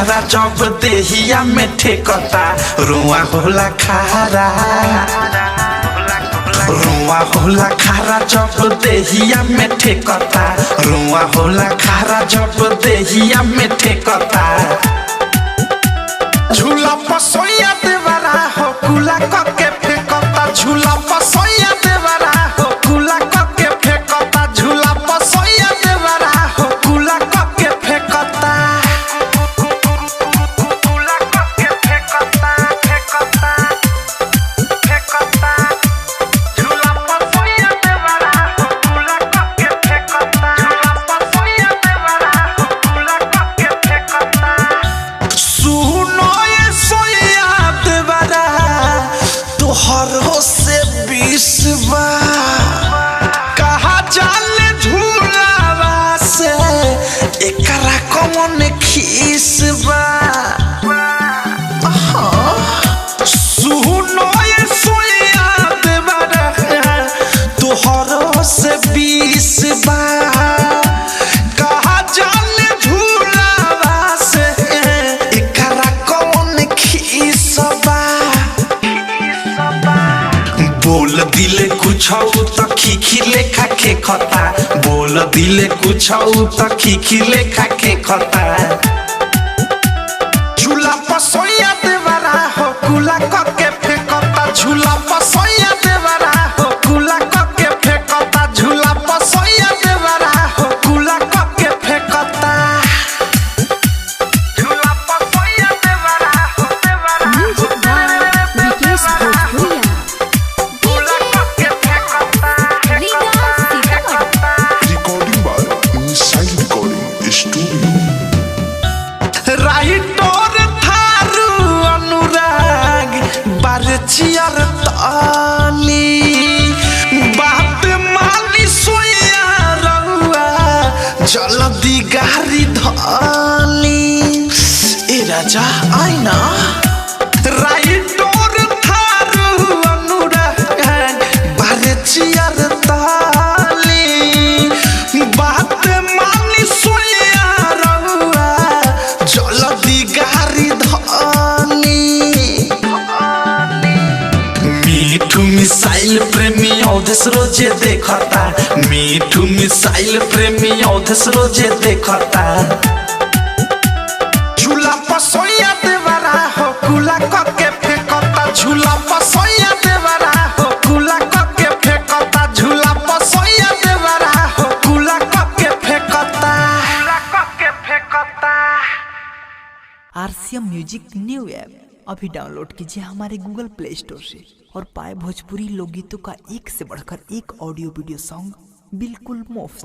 खारा जब देहिया में ठेकता रुआ होला खारा रुआ होला खारा जब देहिया में ठेकता रुआ होला खारा जब देहिया में ठेकता झूला पसोया देवरा हो कुला कके फेंकता झूला पसोया देवरा हो कुला कके फेंकता झूला पसोया देवरा हो कुला कके फेंकता कुला कके फेंकता फेंकता फेंकता झूला पसोया देवरा हो कुला कके फेंकता झूला पसोया देवरा हो कुला कके फेंकता सुनो ये सोया देवरा तोहरो से 20 कहा जाले झूलावा से एकरा कौन खीसबा सुनो ये सोया देवरा तोहरो से 20 कहा जाले झूलावा से एकरा कौन खीसबा बोल दिले कुछ त खिखी लेखा के खता बोल दिले कुछ त खिखी लेखा के खता झूला पसोया देवरा हो कुला कके फेंकता झूला पसोया देवरा हो कुला कके फेंकता झूला पसोया देवरा हो कुला कके फेंकता झूला पसोया देवरा हो देवरा म्यूजिक बाय विकेश भोजपुरिया Recording by Inside Recording Studio. Writer Tharu Anurag बारचियर ताली बात मानी सोया रहुआ जल्दी गाड़ी धाली ए राजा आईना राइटर थारू अनुराग बारचियर ताली बात मानी सोया रहुआ जल्दी गाड़ी धाली मीठू मिसाइल प्रेमी औधस रोजे देखता मीठू मिसाइल प्रेमी औधस रोजे देखता झूला पसोया देवरा हो कुला कके फेंकता झूला पसोया देवरा हो कुला कके फेंकता झूला पसोया देवरा हो कुला कके फेंकता कुला कके फेंकता। RCM म्यूजिक न्यू ऐप अभी डाउनलोड कीजिए हमारे गूगल प्ले स्टोर से और पाए भोजपुरी लोकगीतों का एक से बढ़कर एक ऑडियो वीडियो सॉन्ग बिल्कुल मुफ्त।